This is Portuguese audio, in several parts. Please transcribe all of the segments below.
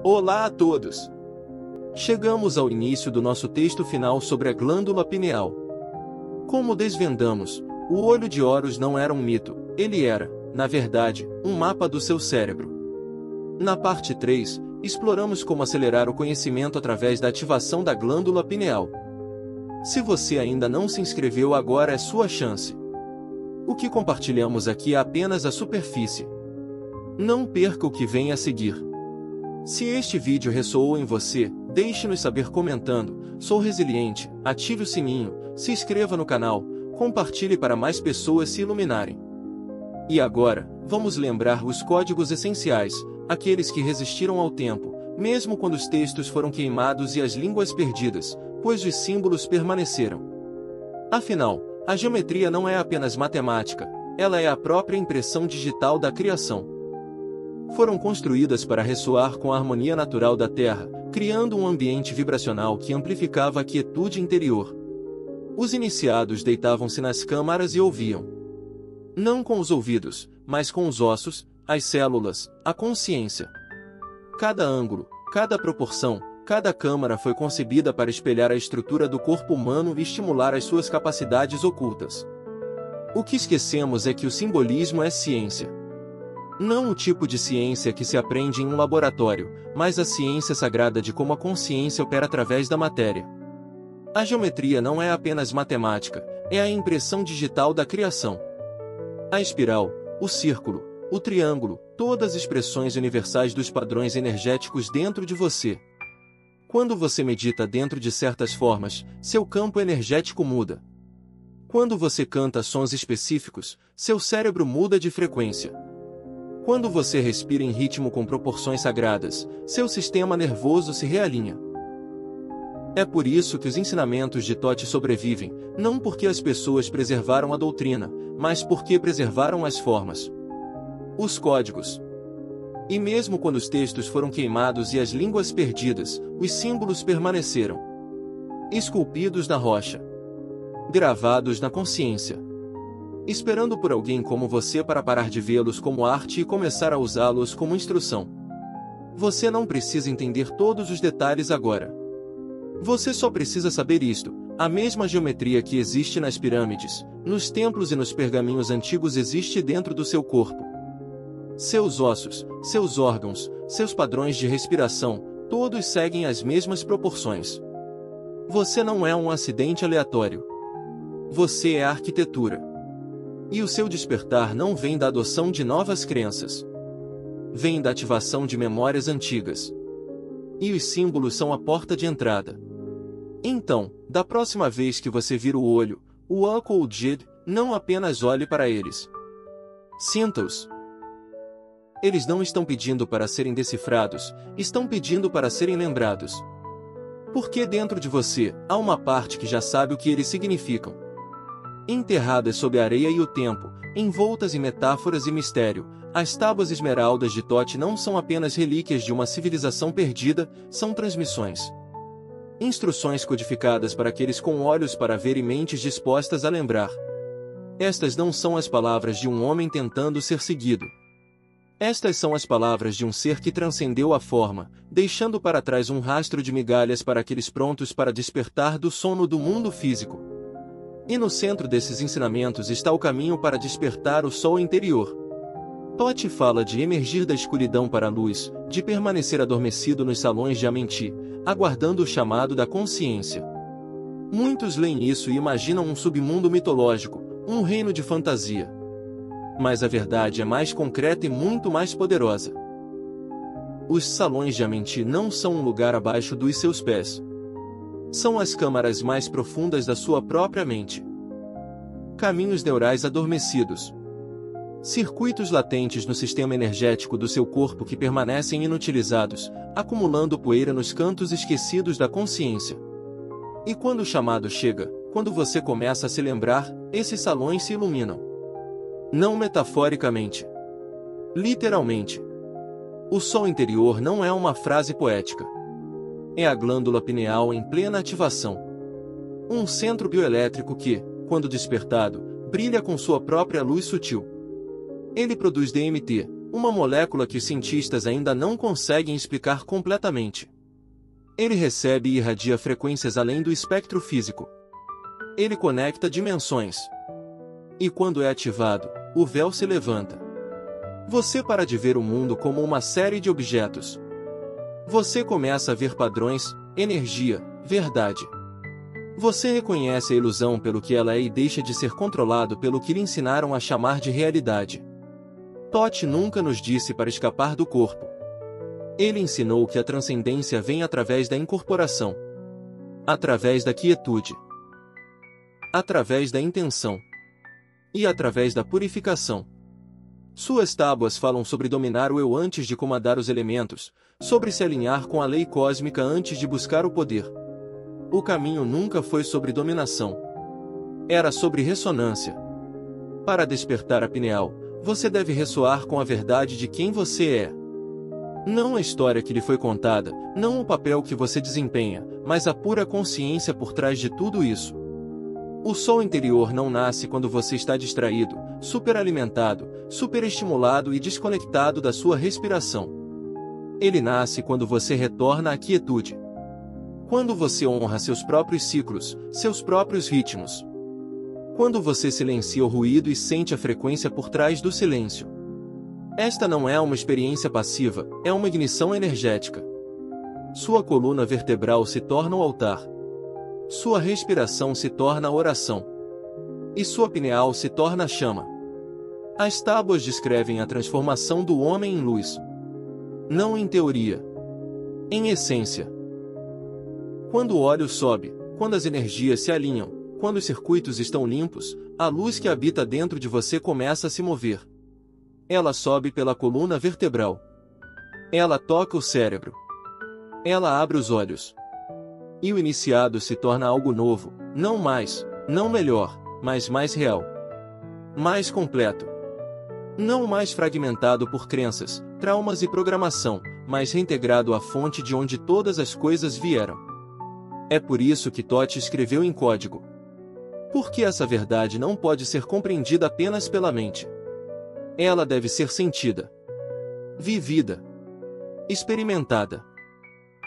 Olá a todos! Chegamos ao início do nosso texto final sobre a glândula pineal. Como desvendamos, o olho de Horus não era um mito, ele era, na verdade, um mapa do seu cérebro. Na parte 3, exploramos como acelerar o conhecimento através da ativação da glândula pineal. Se você ainda não se inscreveu, agora é sua chance. O que compartilhamos aqui é apenas a superfície. Não perca o que vem a seguir. Se este vídeo ressoou em você, deixe-nos saber comentando. Sou resiliente, ative o sininho, se inscreva no canal, compartilhe para mais pessoas se iluminarem. E agora, vamos lembrar os códigos essenciais, aqueles que resistiram ao tempo, mesmo quando os textos foram queimados e as línguas perdidas, pois os símbolos permaneceram. Afinal, a geometria não é apenas matemática, ela é a própria impressão digital da criação. Foram construídas para ressoar com a harmonia natural da Terra, criando um ambiente vibracional que amplificava a quietude interior. Os iniciados deitavam-se nas câmaras e ouviam. Não com os ouvidos, mas com os ossos, as células, a consciência. Cada ângulo, cada proporção, cada câmara foi concebida para espelhar a estrutura do corpo humano e estimular as suas capacidades ocultas. O que esquecemos é que o simbolismo é ciência. Não o tipo de ciência que se aprende em um laboratório, mas a ciência sagrada de como a consciência opera através da matéria. A geometria não é apenas matemática, é a impressão digital da criação. A espiral, o círculo, o triângulo, todas as expressões universais dos padrões energéticos dentro de você. Quando você medita dentro de certas formas, seu campo energético muda. Quando você canta sons específicos, seu cérebro muda de frequência. Quando você respira em ritmo com proporções sagradas, seu sistema nervoso se realinha. É por isso que os ensinamentos de Thoth sobrevivem, não porque as pessoas preservaram a doutrina, mas porque preservaram as formas. Os códigos. E mesmo quando os textos foram queimados e as línguas perdidas, os símbolos permaneceram. Esculpidos na rocha. Gravados na consciência. Esperando por alguém como você para parar de vê-los como arte e começar a usá-los como instrução. Você não precisa entender todos os detalhes agora. Você só precisa saber isto: a mesma geometria que existe nas pirâmides, nos templos e nos pergaminhos antigos existe dentro do seu corpo. Seus ossos, seus órgãos, seus padrões de respiração, todos seguem as mesmas proporções. Você não é um acidente aleatório. Você é a arquitetura. E o seu despertar não vem da adoção de novas crenças. Vem da ativação de memórias antigas. E os símbolos são a porta de entrada. Então, da próxima vez que você vir o olho, o Ankh ou o Djed, não apenas olhe para eles. Sinta-os. Eles não estão pedindo para serem decifrados, estão pedindo para serem lembrados. Porque dentro de você, há uma parte que já sabe o que eles significam. Enterradas sob a areia e o tempo, envoltas em metáforas e mistério, as tábuas esmeraldas de Thoth não são apenas relíquias de uma civilização perdida, são transmissões. Instruções codificadas para aqueles com olhos para ver e mentes dispostas a lembrar. Estas não são as palavras de um homem tentando ser seguido. Estas são as palavras de um ser que transcendeu a forma, deixando para trás um rastro de migalhas para aqueles prontos para despertar do sono do mundo físico. E no centro desses ensinamentos está o caminho para despertar o sol interior. Thoth fala de emergir da escuridão para a luz, de permanecer adormecido nos salões de Amenti, aguardando o chamado da consciência. Muitos leem isso e imaginam um submundo mitológico, um reino de fantasia. Mas a verdade é mais concreta e muito mais poderosa. Os salões de Amenti não são um lugar abaixo dos seus pés. São as câmaras mais profundas da sua própria mente. Caminhos neurais adormecidos. Circuitos latentes no sistema energético do seu corpo que permanecem inutilizados, acumulando poeira nos cantos esquecidos da consciência. E quando o chamado chega, quando você começa a se lembrar, esses salões se iluminam. Não metaforicamente. Literalmente. O sol interior não é uma frase poética. É a glândula pineal em plena ativação. Um centro bioelétrico que, quando despertado, brilha com sua própria luz sutil. Ele produz DMT, uma molécula que os cientistas ainda não conseguem explicar completamente. Ele recebe e irradia frequências além do espectro físico. Ele conecta dimensões. E quando é ativado, o véu se levanta. Você para de ver o mundo como uma série de objetos. Você começa a ver padrões, energia, verdade. Você reconhece a ilusão pelo que ela é e deixa de ser controlado pelo que lhe ensinaram a chamar de realidade. Tote nunca nos disse para escapar do corpo. Ele ensinou que a transcendência vem através da incorporação, através da quietude, através da intenção e através da purificação. Suas tábuas falam sobre dominar o eu antes de comandar os elementos, sobre se alinhar com a lei cósmica antes de buscar o poder. O caminho nunca foi sobre dominação. Era sobre ressonância. Para despertar a pineal, você deve ressoar com a verdade de quem você é. Não a história que lhe foi contada, não o papel que você desempenha, mas a pura consciência por trás de tudo isso. O sol interior não nasce quando você está distraído, superalimentado, superestimulado e desconectado da sua respiração. Ele nasce quando você retorna à quietude. Quando você honra seus próprios ciclos, seus próprios ritmos. Quando você silencia o ruído e sente a frequência por trás do silêncio. Esta não é uma experiência passiva, é uma ignição energética. Sua coluna vertebral se torna o altar. Sua respiração se torna a oração. E sua pineal se torna a chama. As tábuas descrevem a transformação do homem em luz. Não em teoria. Em essência. Quando o óleo sobe, quando as energias se alinham, quando os circuitos estão limpos, a luz que habita dentro de você começa a se mover. Ela sobe pela coluna vertebral. Ela toca o cérebro. Ela abre os olhos. E o iniciado se torna algo novo, não mais, não melhor, mas mais real. Mais completo. Não mais fragmentado por crenças, traumas e programação, mas reintegrado à fonte de onde todas as coisas vieram. É por isso que Tote escreveu em código. Porque essa verdade não pode ser compreendida apenas pela mente. Ela deve ser sentida, vivida, experimentada.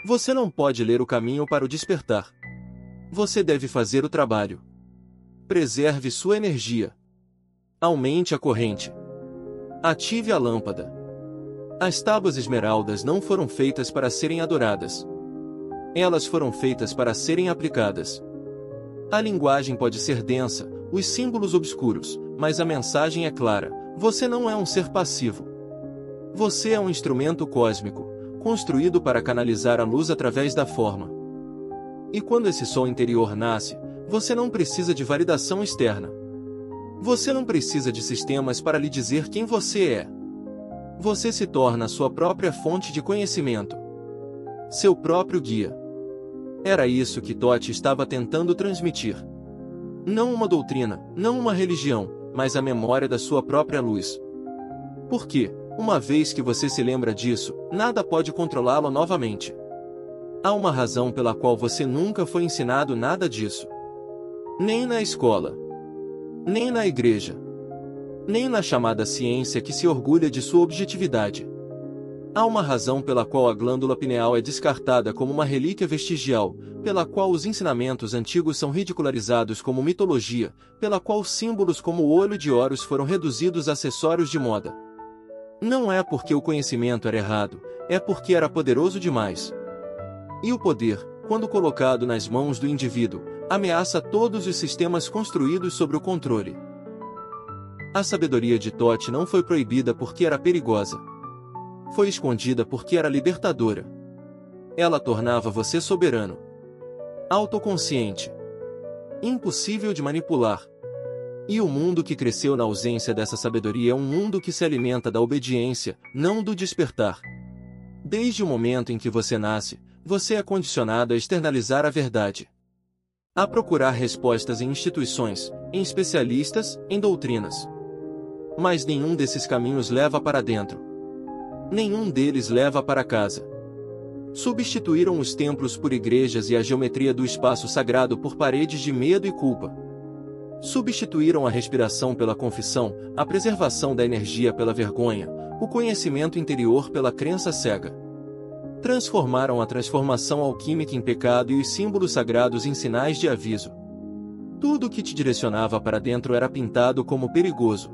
Você não pode ler o caminho para o despertar. Você deve fazer o trabalho. Preserve sua energia. Aumente a corrente. Ative a lâmpada. As tábuas esmeraldas não foram feitas para serem adoradas. Elas foram feitas para serem aplicadas. A linguagem pode ser densa, os símbolos obscuros, mas a mensagem é clara. Você não é um ser passivo. Você é um instrumento cósmico, construído para canalizar a luz através da forma. E quando esse sol interior nasce, você não precisa de validação externa. Você não precisa de sistemas para lhe dizer quem você é. Você se torna a sua própria fonte de conhecimento. Seu próprio guia. Era isso que Tote estava tentando transmitir. Não uma doutrina, não uma religião, mas a memória da sua própria luz. Porque, uma vez que você se lembra disso, nada pode controlá-lo novamente. Há uma razão pela qual você nunca foi ensinado nada disso. Nem na escola. Nem na igreja. Nem na chamada ciência que se orgulha de sua objetividade. Há uma razão pela qual a glândula pineal é descartada como uma relíquia vestigial, pela qual os ensinamentos antigos são ridicularizados como mitologia, pela qual símbolos como o olho de Horus foram reduzidos a acessórios de moda. Não é porque o conhecimento era errado, é porque era poderoso demais. E o poder, quando colocado nas mãos do indivíduo, ameaça todos os sistemas construídos sobre o controle. A sabedoria de Tote não foi proibida porque era perigosa. Foi escondida porque era libertadora. Ela tornava você soberano, autoconsciente, impossível de manipular. E o mundo que cresceu na ausência dessa sabedoria é um mundo que se alimenta da obediência, não do despertar. Desde o momento em que você nasce, você é condicionado a externalizar a verdade. A procurar respostas em instituições, em especialistas, em doutrinas. Mas nenhum desses caminhos leva para dentro. Nenhum deles leva para casa. Substituíram os templos por igrejas e a geometria do espaço sagrado por paredes de medo e culpa. Substituíram a respiração pela confissão, a preservação da energia pela vergonha, o conhecimento interior pela crença cega. Transformaram a transformação alquímica em pecado e os símbolos sagrados em sinais de aviso. Tudo que te direcionava para dentro era pintado como perigoso.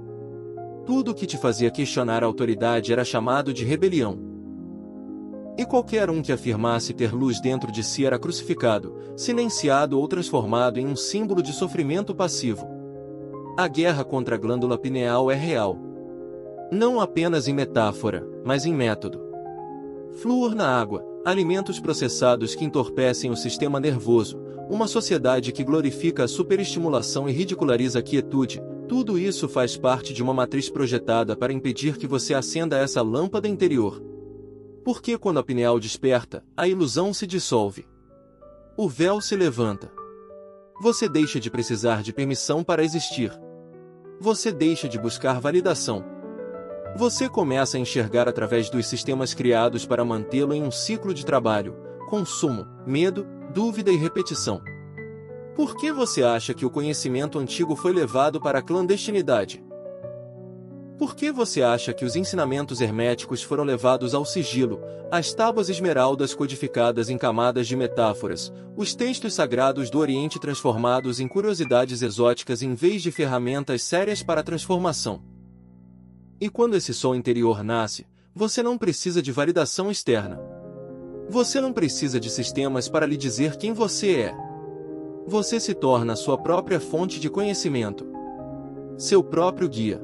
Tudo que te fazia questionar a autoridade era chamado de rebelião. E qualquer um que afirmasse ter luz dentro de si era crucificado, silenciado ou transformado em um símbolo de sofrimento passivo. A guerra contra a glândula pineal é real. Não apenas em metáfora, mas em método. Flúor na água, alimentos processados que entorpecem o sistema nervoso, uma sociedade que glorifica a superestimulação e ridiculariza a quietude, tudo isso faz parte de uma matriz projetada para impedir que você acenda essa lâmpada interior. Porque quando a pineal desperta, a ilusão se dissolve. O véu se levanta. Você deixa de precisar de permissão para existir. Você deixa de buscar validação. Você começa a enxergar através dos sistemas criados para mantê-lo em um ciclo de trabalho, consumo, medo, dúvida e repetição. Por que você acha que o conhecimento antigo foi levado para a clandestinidade? Por que você acha que os ensinamentos herméticos foram levados ao sigilo, as tábuas esmeraldas codificadas em camadas de metáforas, os textos sagrados do Oriente transformados em curiosidades exóticas em vez de ferramentas sérias para a transformação? E quando esse sol interior nasce, você não precisa de validação externa. Você não precisa de sistemas para lhe dizer quem você é. Você se torna a sua própria fonte de conhecimento. Seu próprio guia.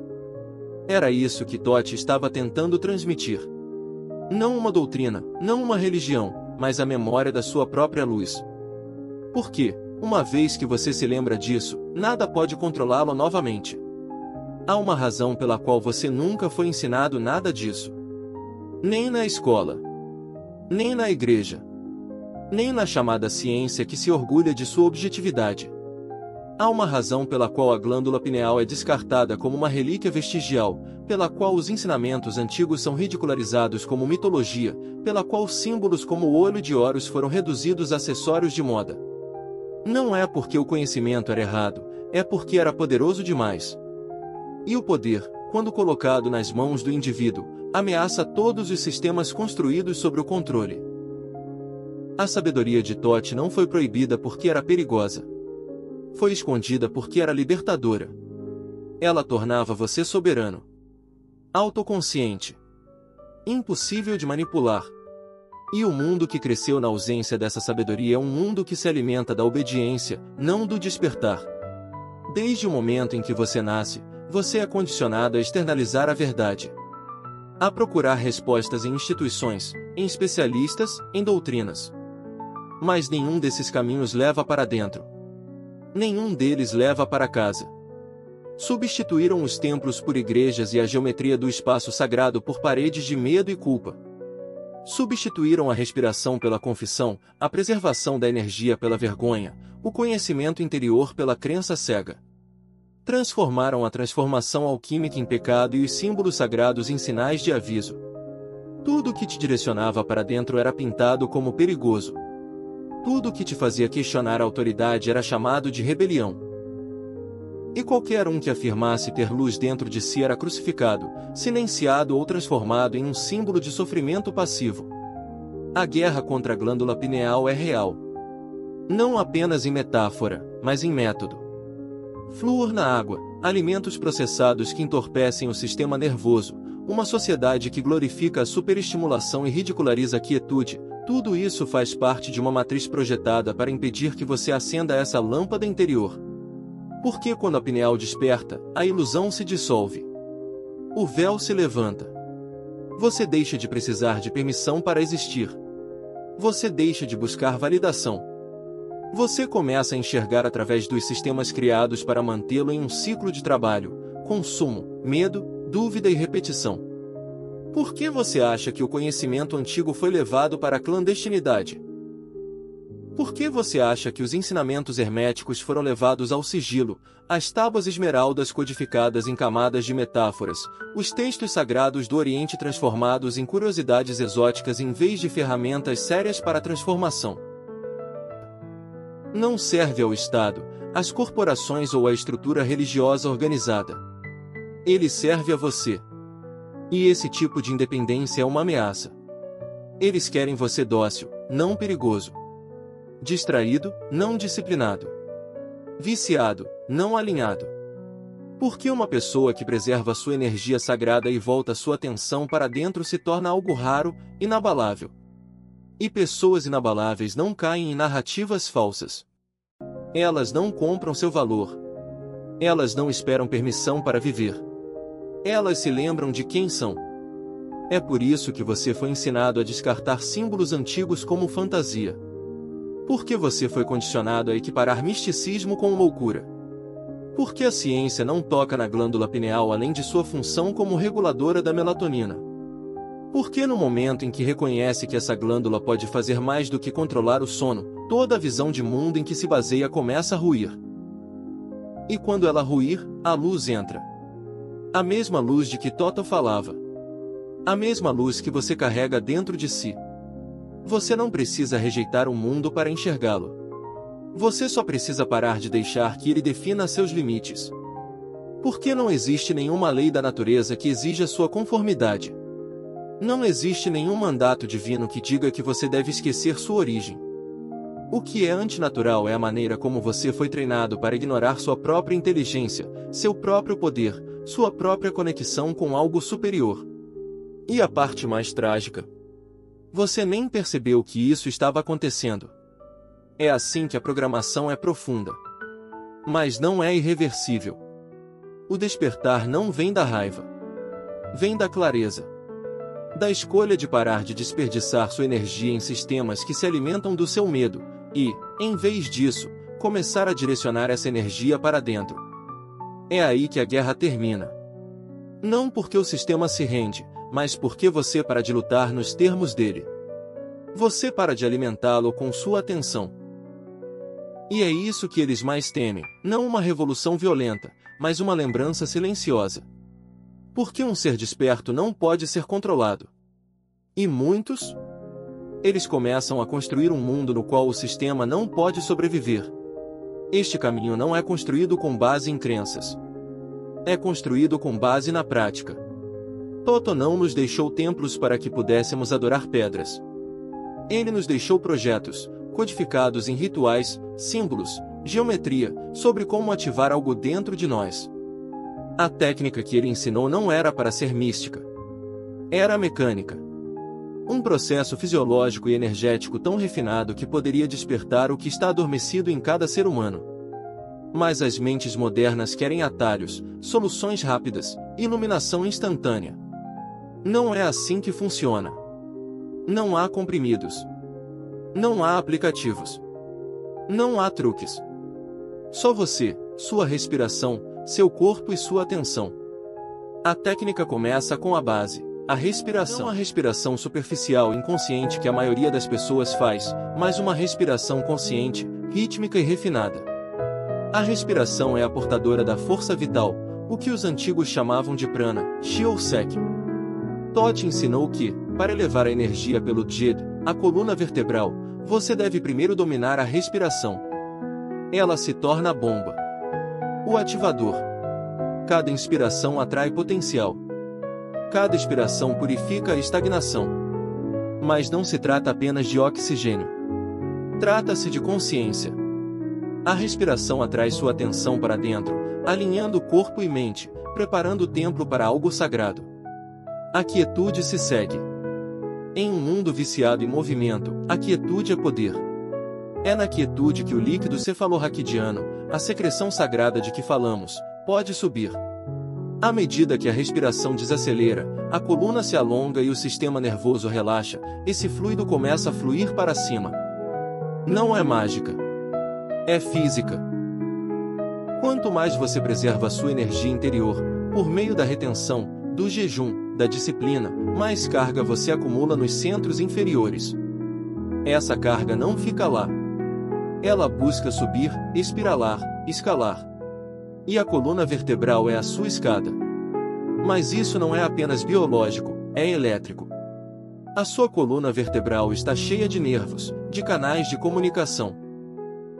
Era isso que Tote estava tentando transmitir. Não uma doutrina, não uma religião, mas a memória da sua própria luz. Porque, uma vez que você se lembra disso, nada pode controlá-lo novamente. Há uma razão pela qual você nunca foi ensinado nada disso. Nem na escola. Nem na igreja. Nem na chamada ciência que se orgulha de sua objetividade. Há uma razão pela qual a glândula pineal é descartada como uma relíquia vestigial, pela qual os ensinamentos antigos são ridicularizados como mitologia, pela qual símbolos como o olho de Horus foram reduzidos a acessórios de moda. Não é porque o conhecimento era errado, é porque era poderoso demais. E o poder, quando colocado nas mãos do indivíduo, ameaça todos os sistemas construídos sobre o controle. A sabedoria de Tote não foi proibida porque era perigosa. Foi escondida porque era libertadora. Ela tornava você soberano. Autoconsciente. Impossível de manipular. E o mundo que cresceu na ausência dessa sabedoria é um mundo que se alimenta da obediência, não do despertar. Desde o momento em que você nasce, você é condicionado a externalizar a verdade. A procurar respostas em instituições, em especialistas, em doutrinas. Mas nenhum desses caminhos leva para dentro. Nenhum deles leva para casa. Substituíram os templos por igrejas e a geometria do espaço sagrado por paredes de medo e culpa. Substituíram a respiração pela confissão, a preservação da energia pela vergonha, o conhecimento interior pela crença cega. Transformaram a transformação alquímica em pecado e os símbolos sagrados em sinais de aviso. Tudo que te direcionava para dentro era pintado como perigoso. Tudo que te fazia questionar a autoridade era chamado de rebelião. E qualquer um que afirmasse ter luz dentro de si era crucificado, silenciado ou transformado em um símbolo de sofrimento passivo. A guerra contra a glândula pineal é real. Não apenas em metáfora, mas em método. Flúor na água, alimentos processados que entorpecem o sistema nervoso, uma sociedade que glorifica a superestimulação e ridiculariza a quietude, tudo isso faz parte de uma matriz projetada para impedir que você acenda essa lâmpada interior. Porque quando a pineal desperta, a ilusão se dissolve. O véu se levanta. Você deixa de precisar de permissão para existir. Você deixa de buscar validação. Você começa a enxergar através dos sistemas criados para mantê-lo em um ciclo de trabalho, consumo, medo, dúvida e repetição. Por que você acha que o conhecimento antigo foi levado para a clandestinidade? Por que você acha que os ensinamentos herméticos foram levados ao sigilo, as tábuas esmeraldas codificadas em camadas de metáforas, os textos sagrados do Oriente transformados em curiosidades exóticas em vez de ferramentas sérias para a transformação? Não serve ao Estado, às corporações ou à estrutura religiosa organizada. Ele serve a você. E esse tipo de independência é uma ameaça. Eles querem você dócil, não perigoso. Distraído, não disciplinado. Viciado, não alinhado. Porque uma pessoa que preserva sua energia sagrada e volta sua atenção para dentro se torna algo raro, inabalável. E pessoas inabaláveis não caem em narrativas falsas. Elas não compram seu valor. Elas não esperam permissão para viver. Elas se lembram de quem são. É por isso que você foi ensinado a descartar símbolos antigos como fantasia. Porque você foi condicionado a equiparar misticismo com loucura. Porque a ciência não toca na glândula pineal além de sua função como reguladora da melatonina. Porque no momento em que reconhece que essa glândula pode fazer mais do que controlar o sono, toda a visão de mundo em que se baseia começa a ruir. E quando ela ruir, a luz entra. A mesma luz de que Toto falava. A mesma luz que você carrega dentro de si. Você não precisa rejeitar o mundo para enxergá-lo. Você só precisa parar de deixar que ele defina seus limites. Porque não existe nenhuma lei da natureza que exija sua conformidade. Não existe nenhum mandato divino que diga que você deve esquecer sua origem. O que é antinatural é a maneira como você foi treinado para ignorar sua própria inteligência, seu próprio poder, sua própria conexão com algo superior. E a parte mais trágica? Você nem percebeu que isso estava acontecendo. É assim que a programação é profunda. Mas não é irreversível. O despertar não vem da raiva. Vem da clareza. Da escolha de parar de desperdiçar sua energia em sistemas que se alimentam do seu medo, e, em vez disso, começar a direcionar essa energia para dentro. É aí que a guerra termina. Não porque o sistema se rende, mas porque você para de lutar nos termos dele. Você para de alimentá-lo com sua atenção. E é isso que eles mais temem, não uma revolução violenta, mas uma lembrança silenciosa. Porque um ser desperto não pode ser controlado. E muitos? Eles começam a construir um mundo no qual o sistema não pode sobreviver. Este caminho não é construído com base em crenças. É construído com base na prática. Toto não nos deixou templos para que pudéssemos adorar pedras. Ele nos deixou projetos, codificados em rituais, símbolos, geometria, sobre como ativar algo dentro de nós. A técnica que ele ensinou não era para ser mística. Era mecânica. Um processo fisiológico e energético tão refinado que poderia despertar o que está adormecido em cada ser humano. Mas as mentes modernas querem atalhos, soluções rápidas, iluminação instantânea. Não é assim que funciona. Não há comprimidos. Não há aplicativos. Não há truques. Só você, sua respiração, seu corpo e sua atenção. A técnica começa com a base, a respiração. Não a respiração superficial e inconsciente que a maioria das pessoas faz, mas uma respiração consciente, rítmica e refinada. A respiração é a portadora da força vital, o que os antigos chamavam de prana, chi ou sek. Todd ensinou que, para elevar a energia pelo jid, a coluna vertebral, você deve primeiro dominar a respiração. Ela se torna a bomba. O ativador. Cada inspiração atrai potencial. Cada expiração purifica a estagnação. Mas não se trata apenas de oxigênio. Trata-se de consciência. A respiração atrai sua atenção para dentro, alinhando corpo e mente, preparando o templo para algo sagrado. A quietude se segue. Em um mundo viciado em movimento, a quietude é poder. É na quietude que o líquido cefalorraquidiano, a secreção sagrada de que falamos, pode subir. À medida que a respiração desacelera, a coluna se alonga e o sistema nervoso relaxa, esse fluido começa a fluir para cima. Não é mágica. É física. Quanto mais você preserva a sua energia interior, por meio da retenção, do jejum, da disciplina, mais carga você acumula nos centros inferiores. Essa carga não fica lá. Ela busca subir, espiralar, escalar. E a coluna vertebral é a sua escada. Mas isso não é apenas biológico, é elétrico. A sua coluna vertebral está cheia de nervos, de canais de comunicação.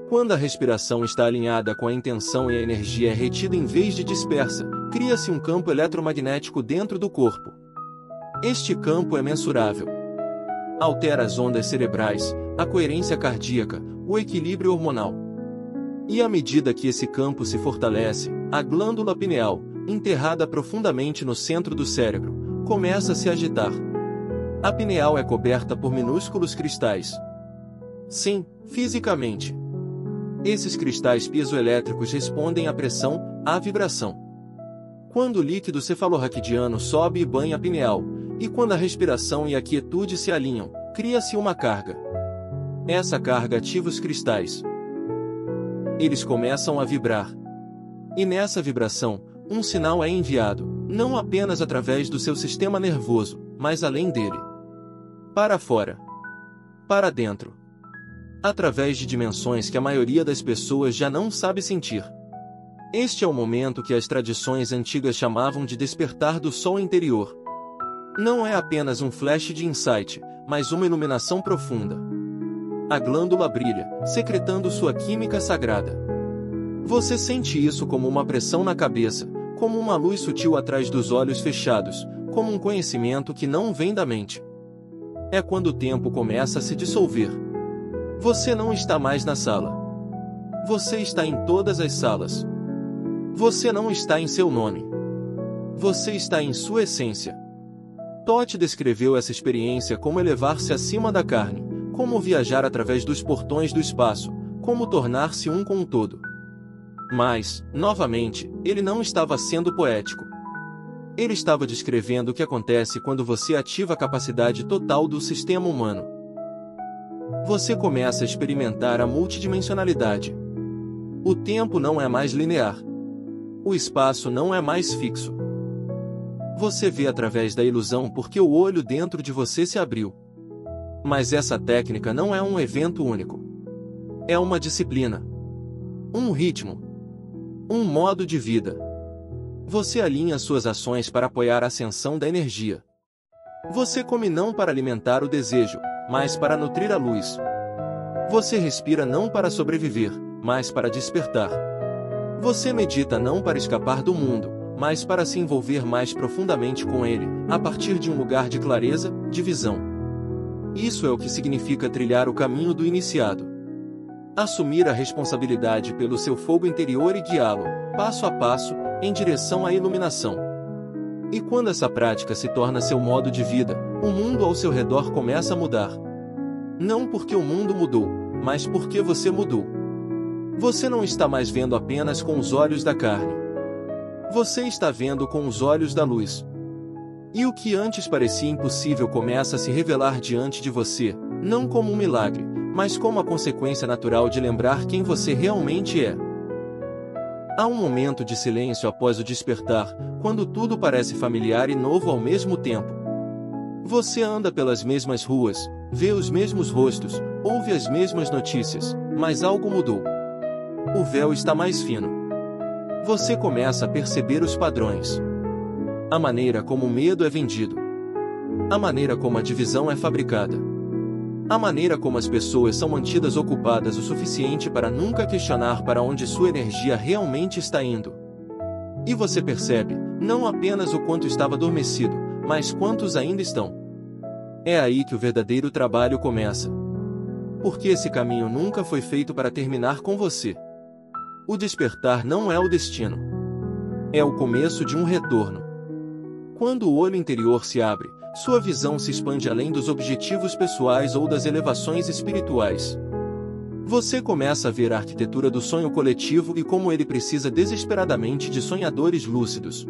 Quando a respiração está alinhada com a intenção e a energia é retida em vez de dispersa, cria-se um campo eletromagnético dentro do corpo. Este campo é mensurável. Altera as ondas cerebrais, a coerência cardíaca, o equilíbrio hormonal. E à medida que esse campo se fortalece, a glândula pineal, enterrada profundamente no centro do cérebro, começa a se agitar. A pineal é coberta por minúsculos cristais. Sim, fisicamente. Esses cristais piezoelétricos respondem à pressão, à vibração. Quando o líquido cefalorraquidiano sobe e banha a pineal, e quando a respiração e a quietude se alinham, cria-se uma carga. Essa carga ativa os cristais. Eles começam a vibrar. E nessa vibração, um sinal é enviado, não apenas através do seu sistema nervoso, mas além dele. Para fora. Para dentro. Através de dimensões que a maioria das pessoas já não sabe sentir. Este é o momento que as tradições antigas chamavam de despertar do sol interior. Não é apenas um flash de insight, mas uma iluminação profunda. A glândula brilha, secretando sua química sagrada. Você sente isso como uma pressão na cabeça, como uma luz sutil atrás dos olhos fechados, como um conhecimento que não vem da mente. É quando o tempo começa a se dissolver. Você não está mais na sala. Você está em todas as salas. Você não está em seu nome. Você está em sua essência. Toth descreveu essa experiência como elevar-se acima da carne, como viajar através dos portões do espaço, como tornar-se um com o todo. Mas, novamente, ele não estava sendo poético. Ele estava descrevendo o que acontece quando você ativa a capacidade total do sistema humano. Você começa a experimentar a multidimensionalidade. O tempo não é mais linear. O espaço não é mais fixo. Você vê através da ilusão porque o olho dentro de você se abriu. Mas essa técnica não é um evento único. É uma disciplina. Um ritmo. Um modo de vida. Você alinha suas ações para apoiar a ascensão da energia. Você come não para alimentar o desejo, mas para nutrir a luz. Você respira não para sobreviver, mas para despertar. Você medita não para escapar do mundo, mas para se envolver mais profundamente com ele, a partir de um lugar de clareza, de visão. Isso é o que significa trilhar o caminho do iniciado. Assumir a responsabilidade pelo seu fogo interior e guiá-lo, passo a passo, em direção à iluminação. E quando essa prática se torna seu modo de vida, o mundo ao seu redor começa a mudar. Não porque o mundo mudou, mas porque você mudou. Você não está mais vendo apenas com os olhos da carne. Você está vendo com os olhos da luz. E o que antes parecia impossível começa a se revelar diante de você, não como um milagre, mas como a consequência natural de lembrar quem você realmente é. Há um momento de silêncio após o despertar, quando tudo parece familiar e novo ao mesmo tempo. Você anda pelas mesmas ruas, vê os mesmos rostos, ouve as mesmas notícias, mas algo mudou. O véu está mais fino. Você começa a perceber os padrões. A maneira como o medo é vendido. A maneira como a divisão é fabricada. A maneira como as pessoas são mantidas ocupadas o suficiente para nunca questionar para onde sua energia realmente está indo. E você percebe, não apenas o quanto estava adormecido, mas quantos ainda estão. É aí que o verdadeiro trabalho começa. Porque esse caminho nunca foi feito para terminar com você. O despertar não é o destino. É o começo de um retorno. Quando o olho interior se abre, sua visão se expande além dos objetivos pessoais ou das elevações espirituais. Você começa a ver a arquitetura do sonho coletivo e como ele precisa desesperadamente de sonhadores lúcidos.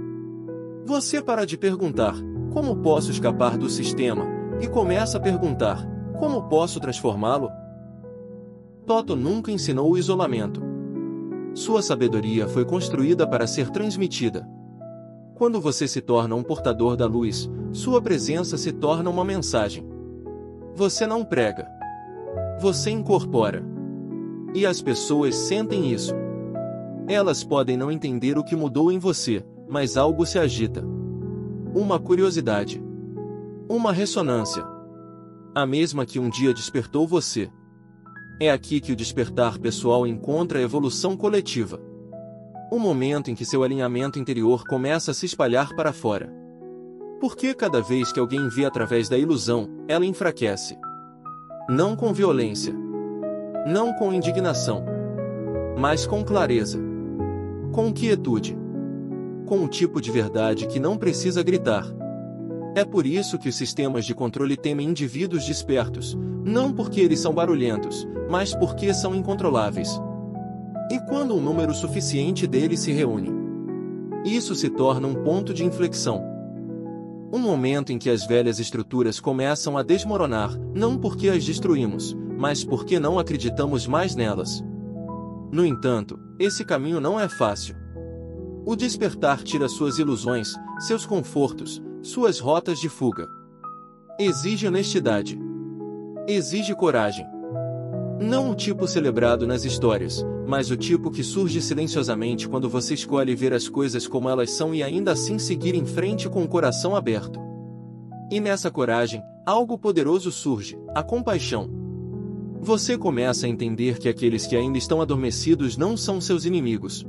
Você para de perguntar, como posso escapar do sistema? E começa a perguntar, como posso transformá-lo? Thoth nunca ensinou o isolamento. Sua sabedoria foi construída para ser transmitida. Quando você se torna um portador da luz, sua presença se torna uma mensagem. Você não prega. Você incorpora. E as pessoas sentem isso. Elas podem não entender o que mudou em você, mas algo se agita. Uma curiosidade. Uma ressonância. A mesma que um dia despertou você. É aqui que o despertar pessoal encontra a evolução coletiva. O momento em que seu alinhamento interior começa a se espalhar para fora. Porque cada vez que alguém vê através da ilusão, ela enfraquece. Não com violência. Não com indignação. Mas com clareza. Com quietude. Com um tipo de verdade que não precisa gritar. É por isso que os sistemas de controle temem indivíduos despertos, não porque eles são barulhentos, mas porque são incontroláveis. E quando um número suficiente deles se reúne, isso se torna um ponto de inflexão. Um momento em que as velhas estruturas começam a desmoronar, não porque as destruímos, mas porque não acreditamos mais nelas. No entanto, esse caminho não é fácil. O despertar tira suas ilusões, seus confortos, suas rotas de fuga. Exige honestidade. Exige coragem. Não o tipo celebrado nas histórias, mas o tipo que surge silenciosamente quando você escolhe ver as coisas como elas são e ainda assim seguir em frente com o coração aberto. E nessa coragem, algo poderoso surge, a compaixão. Você começa a entender que aqueles que ainda estão adormecidos não são seus inimigos.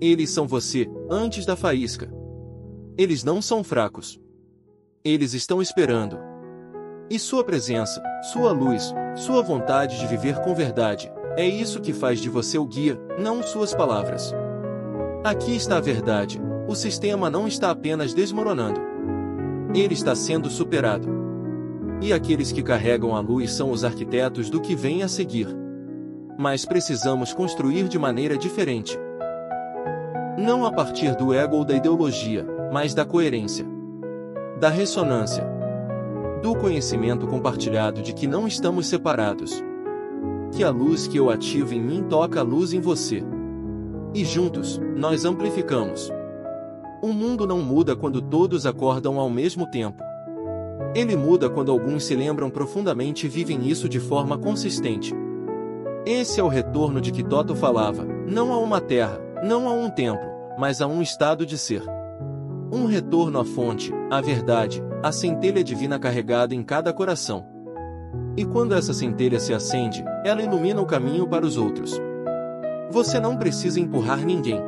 Eles são você, antes da faísca. Eles não são fracos. Eles estão esperando. E sua presença, sua luz, sua vontade de viver com verdade, é isso que faz de você o guia, não suas palavras. Aqui está a verdade, o sistema não está apenas desmoronando. Ele está sendo superado. E aqueles que carregam a luz são os arquitetos do que vem a seguir. Mas precisamos construir de maneira diferente. Não a partir do ego ou da ideologia, mas da coerência, da ressonância, do conhecimento compartilhado de que não estamos separados. Que a luz que eu ativo em mim toca a luz em você. E juntos, nós amplificamos. O mundo não muda quando todos acordam ao mesmo tempo. Ele muda quando alguns se lembram profundamente e vivem isso de forma consistente. Esse é o retorno de que Toto falava, não a uma terra, não a um templo, mas a um estado de ser. Um retorno à fonte, à verdade, à centelha divina carregada em cada coração. E quando essa centelha se acende, ela ilumina o caminho para os outros. Você não precisa empurrar ninguém.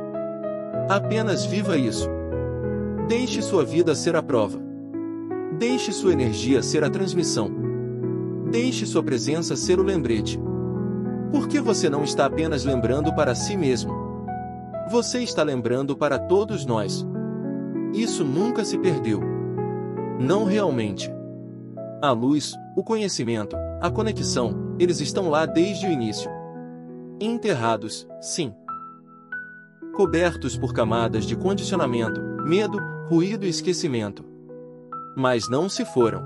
Apenas viva isso. Deixe sua vida ser a prova. Deixe sua energia ser a transmissão. Deixe sua presença ser o lembrete. Porque você não está apenas lembrando para si mesmo. Você está lembrando para todos nós. Isso nunca se perdeu. Não realmente. A luz, o conhecimento, a conexão, eles estão lá desde o início. Enterrados, sim. Cobertos por camadas de condicionamento, medo, ruído e esquecimento. Mas não se foram.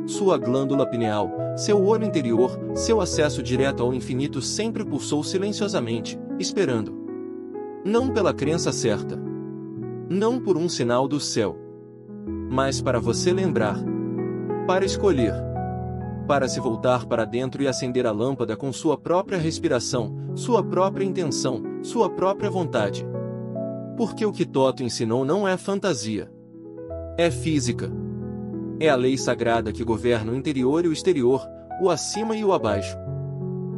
Sua glândula pineal, seu olho interior, seu acesso direto ao infinito sempre pulsou silenciosamente, esperando. Não pela crença certa. Não por um sinal do céu. Mas para você lembrar. Para escolher. Para se voltar para dentro e acender a lâmpada com sua própria respiração, sua própria intenção, sua própria vontade. Porque o que Toto ensinou não é fantasia. É física. É a lei sagrada que governa o interior e o exterior, o acima e o abaixo.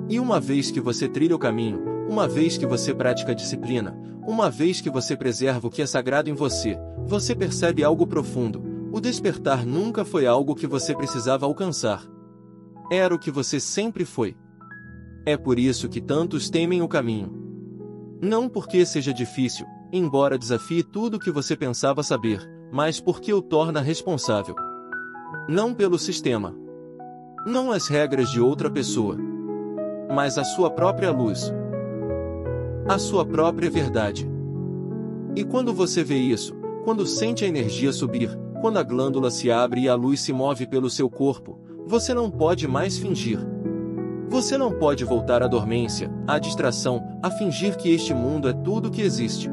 E uma vez que você trilha o caminho, uma vez que você pratica a disciplina, uma vez que você preserva o que é sagrado em você, você percebe algo profundo. O despertar nunca foi algo que você precisava alcançar. Era o que você sempre foi. É por isso que tantos temem o caminho. Não porque seja difícil, embora desafie tudo o que você pensava saber, mas porque o torna responsável. Não pelo sistema. Não as regras de outra pessoa. Mas a sua própria luz. A sua própria verdade. E quando você vê isso, quando sente a energia subir, quando a glândula se abre e a luz se move pelo seu corpo, você não pode mais fingir. Você não pode voltar à dormência, à distração, a fingir que este mundo é tudo que existe.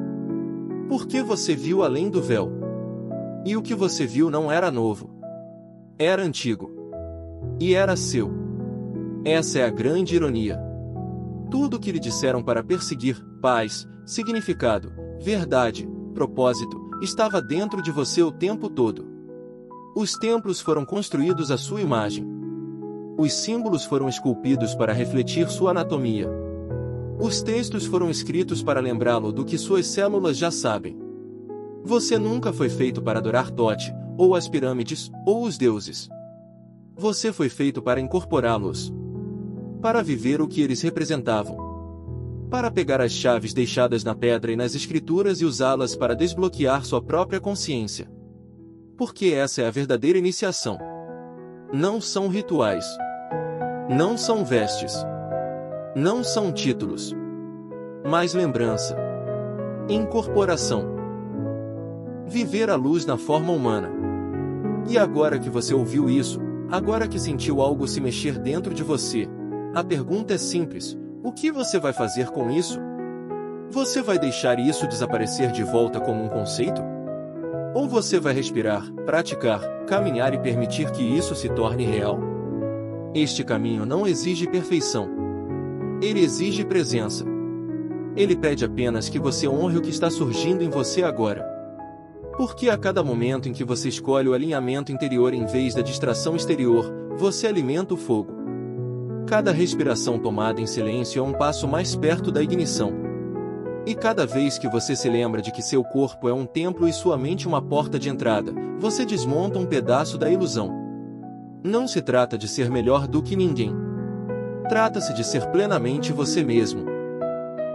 Porque você viu além do véu. E o que você viu não era novo. Era antigo. E era seu. Essa é a grande ironia. Tudo o que lhe disseram para perseguir, paz, significado, verdade, propósito, estava dentro de você o tempo todo. Os templos foram construídos à sua imagem. Os símbolos foram esculpidos para refletir sua anatomia. Os textos foram escritos para lembrá-lo do que suas células já sabem. Você nunca foi feito para adorar Tote, ou as pirâmides, ou os deuses. Você foi feito para incorporá-los, para viver o que eles representavam, para pegar as chaves deixadas na pedra e nas escrituras e usá-las para desbloquear sua própria consciência. Porque essa é a verdadeira iniciação. Não são rituais. Não são vestes. Não são títulos. Mas lembrança. Incorporação. Viver a luz na forma humana. E agora que você ouviu isso, agora que sentiu algo se mexer dentro de você, a pergunta é simples: o que você vai fazer com isso? Você vai deixar isso desaparecer de volta como um conceito? Ou você vai respirar, praticar, caminhar e permitir que isso se torne real? Este caminho não exige perfeição. Ele exige presença. Ele pede apenas que você honre o que está surgindo em você agora. Porque a cada momento em que você escolhe o alinhamento interior em vez da distração exterior, você alimenta o fogo. Cada respiração tomada em silêncio é um passo mais perto da ignição. E cada vez que você se lembra de que seu corpo é um templo e sua mente uma porta de entrada, você desmonta um pedaço da ilusão. Não se trata de ser melhor do que ninguém. Trata-se de ser plenamente você mesmo.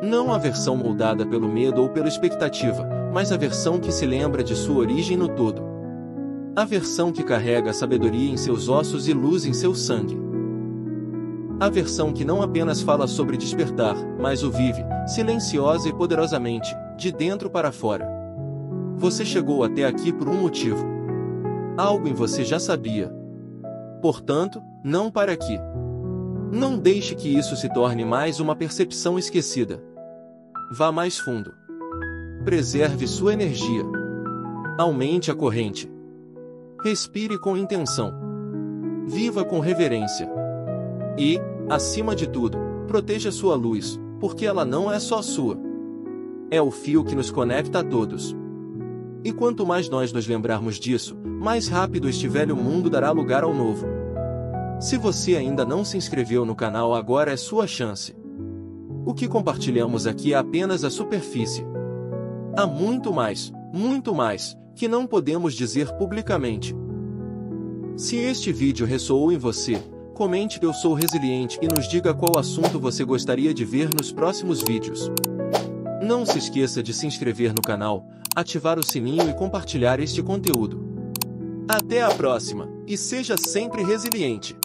Não a versão moldada pelo medo ou pela expectativa, mas a versão que se lembra de sua origem no todo. A versão que carrega a sabedoria em seus ossos e luz em seu sangue. A versão que não apenas fala sobre despertar, mas o vive, silenciosa e poderosamente, de dentro para fora. Você chegou até aqui por um motivo. Algo em você já sabia. Portanto, não pare aqui. Não deixe que isso se torne mais uma percepção esquecida. Vá mais fundo. Preserve sua energia. Aumente a corrente. Respire com intenção. Viva com reverência. E, acima de tudo, proteja sua luz, porque ela não é só sua. É o fio que nos conecta a todos. E quanto mais nós nos lembrarmos disso, mais rápido este velho mundo dará lugar ao novo. Se você ainda não se inscreveu no canal, agora é sua chance. O que compartilhamos aqui é apenas a superfície. Há muito mais, que não podemos dizer publicamente. Se este vídeo ressoou em você, comente "Eu sou resiliente" e nos diga qual assunto você gostaria de ver nos próximos vídeos. Não se esqueça de se inscrever no canal, ativar o sininho e compartilhar este conteúdo. Até a próxima, e seja sempre resiliente!